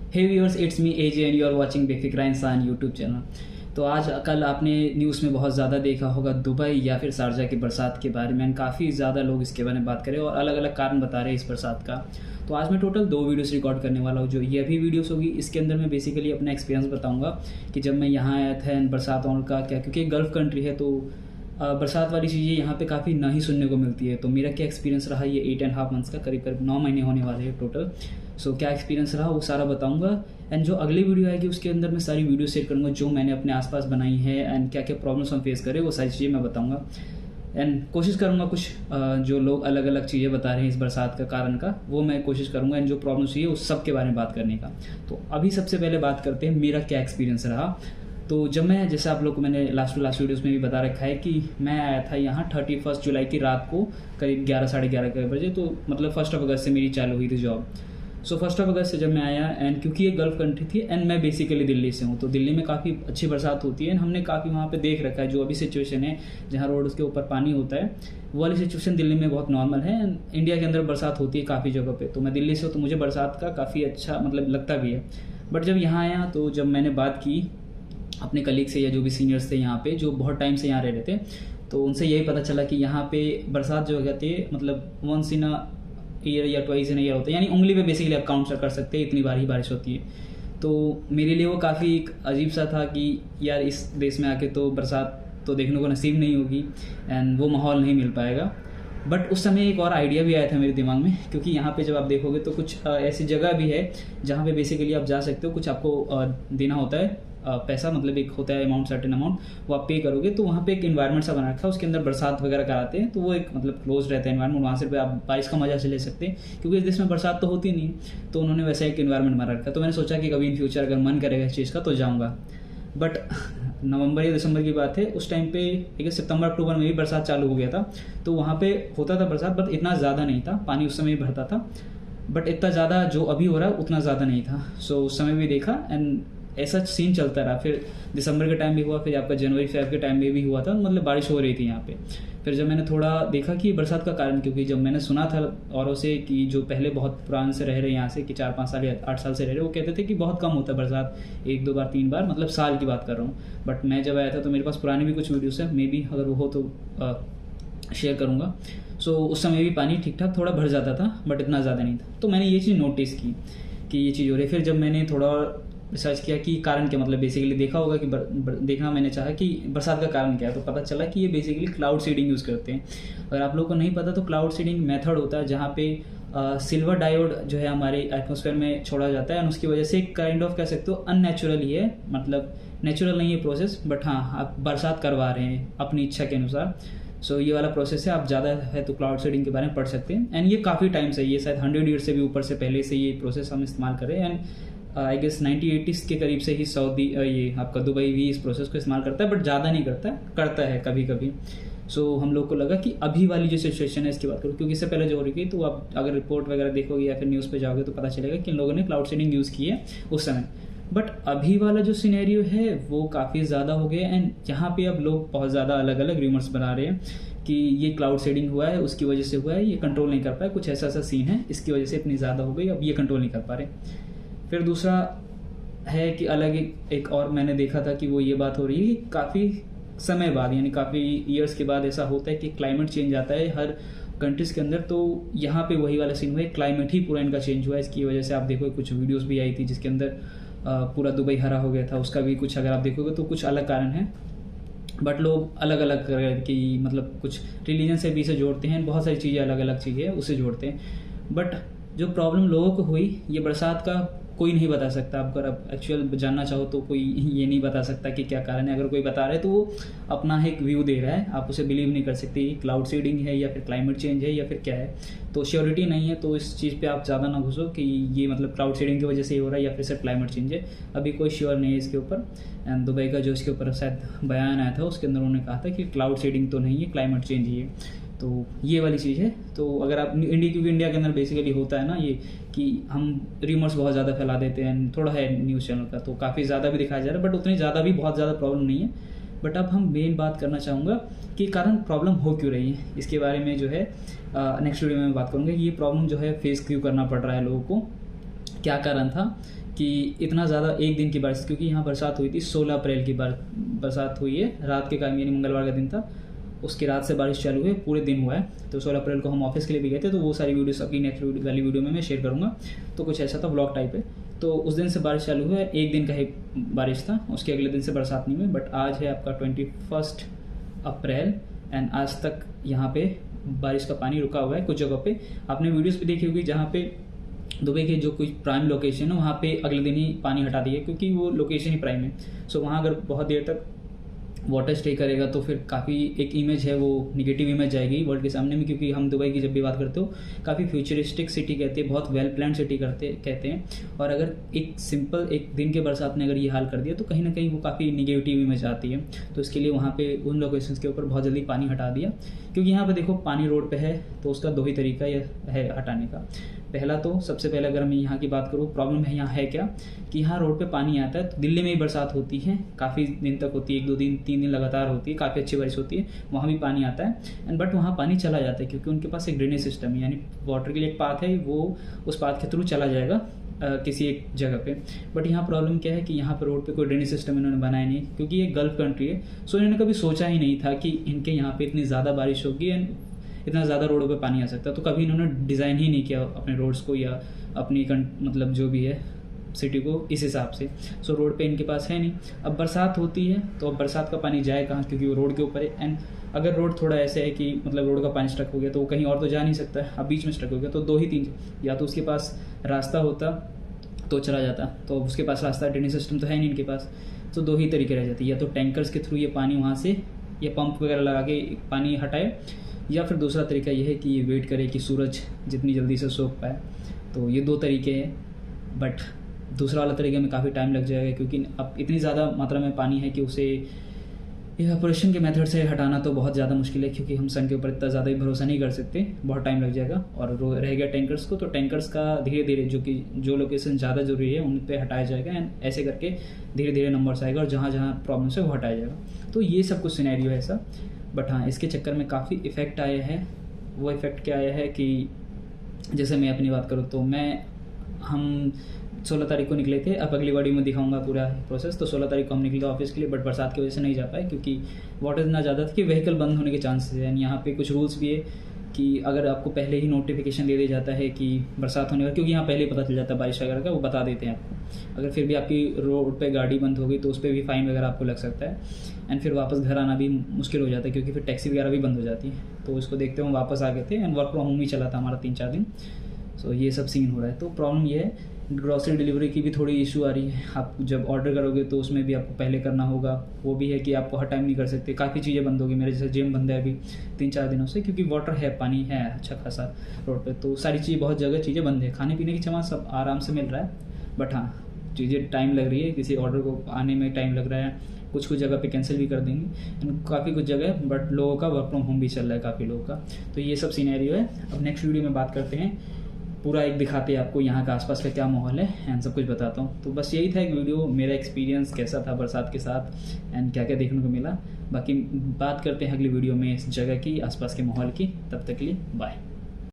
Hey viewers, it's me AJ and you are watching Befikra Insaan YouTube channel. तो आज कल आपने न्यूज़ में बहुत ज़्यादा देखा होगा दुबई या फिर शारजा की बरसात के बारे में। काफ़ी ज़्यादा लोग इसके बारे में बात करें और अलग अलग कारण बता रहे हैं इस बरसात का। तो आज मैं टोटल 2 वीडियोस रिकॉर्ड करने वाला हूँ। जो ये भी वीडियोस होगी इसके अंदर मैं बेसिकली अपना एक्सपीरियंस बताऊँगा कि जब मैं यहाँ आया था एंड बरसात और का क्या, क्योंकि गल्फ़ कंट्री है तो बरसात वाली चीज़ें यहाँ पे काफ़ी ना ही सुनने को मिलती है। तो मेरा क्या एक्सपीरियंस रहा ये 8.5 मंथ्स का, करीब करीब 9 महीने होने वाले हैं टोटल। सो क्या एक्सपीरियंस रहा वो सारा बताऊंगा। एंड जो अगली वीडियो आएगी उसके अंदर मैं सारी वीडियो शेयर करूँगा जो मैंने अपने आसपास बनाई है एंड क्या क्या प्रॉब्लम्स हम फेस करें वो सारी चीज़ें मैं बताऊँगा। एंड कोशिश करूँगा कुछ जो लोग अलग अलग चीज़ें बता रहे हैं इस बरसात का कारण का, वो मैं कोशिश करूँगा एंड जो प्रॉब्लम्स हुई है उस सब के बारे में बात करने का। तो अभी सबसे पहले बात करते हैं मेरा क्या एक्सपीरियंस रहा। तो जब मैं, जैसे आप लोग को मैंने लास्ट वीडियोस में भी बता रखा है कि मैं आया था यहाँ 31 जुलाई की रात को करीब 11 साढ़े 11 बजे। तो मतलब 1 अगस्त से मेरी चालू हुई थी जॉब। सो 1 अगस्त से जब मैं आया एंड क्योंकि ये गल्फ़ कंट्री थी एंड मैं बेसिकली दिल्ली से हूँ, तो दिल्ली में काफ़ी अच्छी बरसात होती है एंड हमने काफ़ी वहाँ पे देख रखा है। जो अभी सिचुएशन है जहाँ रोड के ऊपर पानी होता है वो वाली सिचुएशन दिल्ली में बहुत नॉर्मल है एंड इंडिया के अंदर बरसात होती है काफ़ी जगह पे। तो मैं दिल्ली से हूँ तो मुझे बरसात का काफ़ी अच्छा मतलब लगता भी है। बट जब यहाँ आया तो जब मैंने बात की अपने कलीग से या जो भी सीनियर्स थे यहाँ पे जो बहुत टाइम से यहाँ रह रहे थे, तो उनसे यही पता चला कि यहाँ पे बरसात जो कहती है मतलब वंस इन अ ईयर या ट्वाइस इन अ ईयर होता है, यानी उंगली पे बेसिकली आप काउंट कर सकते हैं, इतनी बार ही बारिश होती है। तो मेरे लिए वो काफ़ी एक अजीब सा था कि यार इस देश में आके तो बरसात तो देखने को नसीब नहीं होगी एंड वो माहौल नहीं मिल पाएगा। बट उस समय एक और आइडिया भी आया था मेरे दिमाग में, क्योंकि यहाँ पे जब आप देखोगे तो कुछ ऐसी जगह भी है जहाँ पे बेसिकली आप जा सकते हो, कुछ आपको देना होता है पैसा, मतलब एक होता है अमाउंट, सर्टेन अमाउंट वो आप पे करोगे। तो वहाँ पे एक इन्वायरमेंट सा बना रखा है, उसके अंदर बरसात वगैरह कराते हैं, तो वो एक मतलब क्लोज रहता है इन्वायरमेंट, वहाँ से आप बारिश का मजा से ले सकते हैं क्योंकि इस देश में बरसात तो होती नहीं है। तो उन्होंने वैसा एक इन्वायरमेंट बना रखा है। तो मैंने सोचा कि कभी इन फ्यूचर अगर मन करेगा इस चीज़ का तो जाऊँगा। बट नवंबर या दिसंबर की बात है, उस टाइम पे एक सितंबर अक्टूबर में भी बरसात चालू हो गया था। तो वहाँ पे होता था बरसात, बट इतना ज़्यादा नहीं था, पानी उस समय भी भरता था, बट इतना ज़्यादा जो अभी हो रहा है उतना ज़्यादा नहीं था। सो उस समय भी देखा एंड ऐसा सीन चलता रहा। फिर दिसंबर के टाइम भी हुआ, फिर आपका जनवरी फेब के टाइम में भी हुआ था, मतलब बारिश हो रही थी यहाँ पे। फिर जब मैंने थोड़ा देखा कि बरसात का कारण, क्योंकि जब मैंने सुना था औरों से कि जो पहले बहुत पुराने से रह रहे यहाँ से कि 4-5 साल या 8 साल से रह रहे, वो कहते थे कि बहुत कम होता है बरसात, 1-2 बार 3 बार, मतलब साल की बात कर रहा हूँ। बट मैं जब आया था तो मेरे पास पुरानी भी कुछ वीडियोस है, मे बी अगर वो हो तो शेयर करूँगा। सो उस समय भी पानी ठीक ठाक थोड़ा भर जाता था, बट इतना ज़्यादा नहीं था। तो मैंने ये चीज़ नोटिस की कि ये चीज़ हो रही है। फिर जब मैंने थोड़ा रिसर्च किया कि कारण क्या, मतलब बेसिकली देखा होगा कि देखना मैंने चाहा कि बरसात का कारण क्या है, तो पता चला कि ये बेसिकली क्लाउड सीडिंग यूज़ करते हैं। अगर आप लोगों को नहीं पता तो क्लाउड सीडिंग मेथड होता है जहाँ पे सिल्वर डायोड जो है हमारे एटमॉस्फेयर में छोड़ा जाता है और उसकी वजह से काइंड ऑफ कह सकते हो अननेचुरल ही है, मतलब नेचुरल नहीं है प्रोसेस, बट हाँ आप बरसात करवा रहे हैं अपनी इच्छा के अनुसार। सो ये वाला प्रोसेस है। आप ज़्यादा है तो क्लाउड सीडिंग के बारे में पढ़ सकते हैं एंड ये काफ़ी टाइम से, ये शायद 100 ईयर से भी ऊपर से पहले से ये प्रोसेस हम इस्तेमाल कर रहे हैं एंड आई गेस 1980s के करीब से ही सऊदी ये आपका दुबई भी इस प्रोसेस को इस्तेमाल करता है, बट ज़्यादा नहीं करता है कभी कभी। सो हम लोग को लगा कि अभी वाली जो सिचुएशन है इसकी बात करूँ, क्योंकि इससे पहले जो हो रही थी तो आप अगर रिपोर्ट वगैरह देखोगे या फिर न्यूज़ पे जाओगे तो पता चलेगा कि इन लोगों ने क्लाउड सीडिंग यूज़ की है उस समय। बट अभी वाला जो सिनेरियो है वो काफ़ी ज़्यादा हो गया एंड यहाँ पे अब लोग बहुत ज़्यादा अलग अलग रूमर्स बना रहे हैं कि ये क्लाउड सीडिंग हुआ है, उसकी वजह से हुआ है, ये कंट्रोल नहीं कर पाए, कुछ ऐसा सीन है, इसकी वजह से इतनी ज़्यादा हो गई, अब ये कंट्रोल नहीं कर पा रहे। फिर दूसरा है कि अलग एक और मैंने देखा था कि वो ये बात हो रही है कि काफ़ी समय बाद, यानी काफ़ी ईयर्स के बाद ऐसा होता है कि क्लाइमेट चेंज आता है हर कंट्रीज़ के अंदर। तो यहाँ पे वही वाला सीन हुआ है, क्लाइमेट ही पूरा इनका चेंज हुआ है। इसकी वजह से आप देखो कुछ वीडियोस भी आई थी जिसके अंदर पूरा दुबई हरा हो गया था, उसका भी कुछ अगर आप देखोगे तो कुछ अलग कारण है। बट लोग अलग अलग की मतलब कुछ रिलीजन से भी इसे जोड़ते हैं, बहुत सारी चीज़ें अलग अलग चीज़ें उसे जोड़ते हैं। बट जो प्रॉब्लम लोगों को हुई ये बरसात का कोई नहीं बता सकता। आप अगर आप एक्चुअल जानना चाहो तो कोई ये नहीं बता सकता कि क्या कारण है। अगर कोई बता रहा है तो वो अपना एक व्यू दे रहा है, आप उसे बिलीव नहीं कर सकते क्लाउड सीडिंग है या फिर क्लाइमेट चेंज है या फिर क्या है। तो श्योरिटी नहीं है, तो इस चीज़ पे आप ज़्यादा ना घुसो कि ये मतलब क्लाउड सीडिंग की वजह से ही हो रहा है या फिर सिर्फ क्लाइमेट चेंज है। अभी कोई श्योर नहीं है इसके ऊपर। एंड दुबई का जो इसके ऊपर शायद बयान आया था उसके अंदर उन्होंने कहा था कि क्लाउड सीडिंग तो नहीं है, क्लाइमेट चेंज ही है। तो ये वाली चीज़ है। तो अगर आप इंडिया के अंदर बेसिकली होता है ना ये कि हम र्यूमर्स बहुत ज़्यादा फैला देते हैं, थोड़ा है न्यूज़ चैनल का तो काफ़ी ज़्यादा भी दिखाया जा रहा है, बट उतनी ज़्यादा भी बहुत ज़्यादा प्रॉब्लम नहीं है। बट अब हम मेन बात करना चाहूँगा कि कारण प्रॉब्लम हो क्यों रही है, इसके बारे में जो है नेक्स्ट वीडियो में बात करूँगा कि ये प्रॉब्लम जो है फेस क्यों करना पड़ रहा है लोगों को, क्या कारण था कि इतना ज़्यादा एक दिन की बारिश, क्योंकि यहाँ बरसात हुई थी 16 अप्रैल की बरसात हुई है रात के टाइम, यानी मंगलवार का दिन था, उसकी रात से बारिश चालू हुई, पूरे दिन हुआ है। तो 16 अप्रैल को हम ऑफिस के लिए भी गए थे, तो वो सारी वीडियोस अपनी नेक्स्ट वाली वीडियो में मैं शेयर करूँगा। तो कुछ ऐसा था, व्लॉग टाइप है। तो उस दिन से बारिश चालू हुआ है, एक दिन का ही बारिश था, उसके अगले दिन से बरसात नहीं हुई। बट आज है आपका 21 अप्रैल एंड आज तक यहाँ पे बारिश का पानी रुका हुआ है। कुछ जगह पे आपने वीडियोस भी देखी होगी जहाँ पे दुबई के जो कुछ प्राइम लोकेशन है वहाँ पे अगले दिन ही पानी हटा दिया, क्योंकि वो लोकेशन ही प्राइम है। सो वहाँ अगर बहुत देर तक वाटर स्टे करेगा तो फिर काफ़ी एक इमेज है वो निगेटिव इमेज जाएगी वर्ल्ड के सामने में, क्योंकि हम दुबई की जब भी बात करते हो काफ़ी फ्यूचरिस्टिक सिटी कहते हैं, बहुत वेल प्लान सिटी कहते हैं। और अगर एक सिंपल एक दिन के बरसात ने अगर ये हाल कर दिया तो कहीं ना कहीं वो काफ़ी निगेटिव इमेज आती है। तो इसके लिए वहाँ पे उन लोकेशंस के ऊपर बहुत जल्दी पानी हटा दिया, क्योंकि यहाँ पे देखो पानी रोड पे है तो उसका दो ही तरीका है हटाने का। पहला तो सबसे पहले अगर मैं यहाँ की बात करूँ, प्रॉब्लम है यहाँ है क्या कि यहाँ रोड पे पानी आता है। तो दिल्ली में ही बरसात होती है, काफ़ी दिन तक होती है, 1-2 दिन 3 दिन लगातार होती है, काफ़ी अच्छी बारिश होती है, वहाँ भी पानी आता है एंड बट वहाँ पानी चला जाता है, क्योंकि उनके पास एक ड्रेनेज सिस्टम है, यानी वाटर के लिए एक पाथ है, वो उस पाथ के थ्रू चला जाएगा किसी एक जगह पे। बट यहाँ प्रॉब्लम क्या है कि यहाँ पर रोड पे कोई ड्रेनेज सिस्टम इन्होंने बनाया नहीं, क्योंकि ये गल्फ कंट्री है। सो इन्होंने कभी सोचा ही नहीं था कि इनके यहाँ पे इतनी ज़्यादा बारिश होगी एंड इतना ज़्यादा रोडों पे पानी आ सकता है। तो कभी इन्होंने डिज़ाइन ही नहीं किया अपने रोड्स को या अपनी मतलब जो भी है सिटी को इस हिसाब से। सो रोड पे इनके पास है नहीं। अब बरसात होती है तो अब बरसात का पानी जाए कहाँ, क्योंकि वो रोड के ऊपर है। एंड अगर रोड थोड़ा ऐसे है कि मतलब रोड का पानी स्टक हो गया तो वो कहीं और तो जा नहीं सकता है, अब बीच में स्टक हो गया तो 2 ही 3, या तो उसके पास रास्ता होता तो चला जाता, तो उसके पास रास्ता ड्रेनेज सिस्टम तो है नहीं इनके पास। तो 2 ही तरीके रह जाते, या तो टैंकर्स के थ्रू ये पानी वहाँ से या पंप वगैरह लगा के पानी हटाए, या फिर दूसरा तरीका ये है कि ये वेट करे कि सूरज जितनी जल्दी से सूख पाए। तो ये 2 तरीके हैं, बट दूसरा वाला तरीके में काफ़ी टाइम लग जाएगा, क्योंकि अब इतनी ज़्यादा मात्रा में पानी है कि उसे इवेपोरेशन के मेथड से हटाना तो बहुत ज़्यादा मुश्किल है, क्योंकि हम सन के ऊपर इतना ज़्यादा ही भरोसा नहीं कर सकते, बहुत टाइम लग जाएगा। और रह गया टैंकर्स को, तो टैंकर्स का धीरे धीरे जो लोकेशन ज़्यादा ज़रूरी है उन पर हटाया जाएगा एंड ऐसे करके धीरे धीरे नंबर्स आएगा और जहाँ जहाँ प्रॉब्लम्स है वो हटाया जाएगा। तो ये सब कुछ सिनेरियो है ऐसा। बट हाँ, इसके चक्कर में काफ़ी इफ़ेक्ट आए हैं। वो इफ़ेक्ट क्या आया है कि जैसे मैं अपनी बात करूँ तो हम 16 तारीख को निकले थे, अब अगली वीडियो में दिखाऊंगा पूरा प्रोसेस। तो 16 तारीख को हम निकले ऑफिस के लिए, बट बरसात की वजह से नहीं जा पाए, क्योंकि वाटर इतना ज़्यादा था कि व्हीकल बंद होने के चांसेस हैं। यहाँ पे कुछ रूल्स भी है कि अगर आपको पहले ही नोटिफिकेशन दे दिया जाता है कि बरसात होने वाली, क्योंकि यहाँ पहले ही पता चल जाता है बारिश वगैरह का, वो बता देते हैं आपको। अगर फिर भी आपकी रोड पे गाड़ी बंद हो गई तो उस पर भी फ़ाइन वगैरह आपको लग सकता है एंड फिर वापस घर आना भी मुश्किल हो जाता है, क्योंकि फिर टैक्सी वगैरह भी बंद हो जाती है। तो इसको देखते हुए हम वापस आ गए थे एंड वर्क फ्रॉम होम ही चला था हमारा 3-4 दिन। सो ये सब सीन हो रहा है। तो प्रॉब्लम ये है, ग्रॉसरी डिलीवरी की भी थोड़ी इशू आ रही है। आप जब ऑर्डर करोगे तो उसमें भी आपको पहले करना होगा। वो भी है कि आपको हर टाइम नहीं कर सकते, काफ़ी चीज़ें बंद होगी। मेरे जैसे जिम बंद है अभी 3-4 दिनों से, क्योंकि वाटर है, पानी है अच्छा खासा रोड पे, तो सारी चीज़ें बहुत जगह चीज़ें बंद है। खाने पीने की सामान सब आराम से मिल रहा है, बट हाँ चीज़ें टाइम लग रही है, किसी ऑर्डर को आने में टाइम लग रहा है। कुछ जगह पे कैंसिल भी कर देंगे, काफ़ी कुछ जगह, बट लोगों का वर्क फ्रॉम होम भी चल रहा है काफ़ी लोगों का। तो ये सब सीनैरियो है। अब नेक्स्ट वीडियो में बात करते हैं, पूरा एक दिखाते हैं आपको यहाँ का आसपास का क्या माहौल है एंड सब कुछ बताता हूँ। तो बस यही था एक वीडियो, मेरा एक्सपीरियंस कैसा था बरसात के साथ एंड क्या क्या देखने को मिला। बाकी बात करते हैं अगली वीडियो में इस जगह की, आसपास के माहौल की। तब तक के लिए बाय।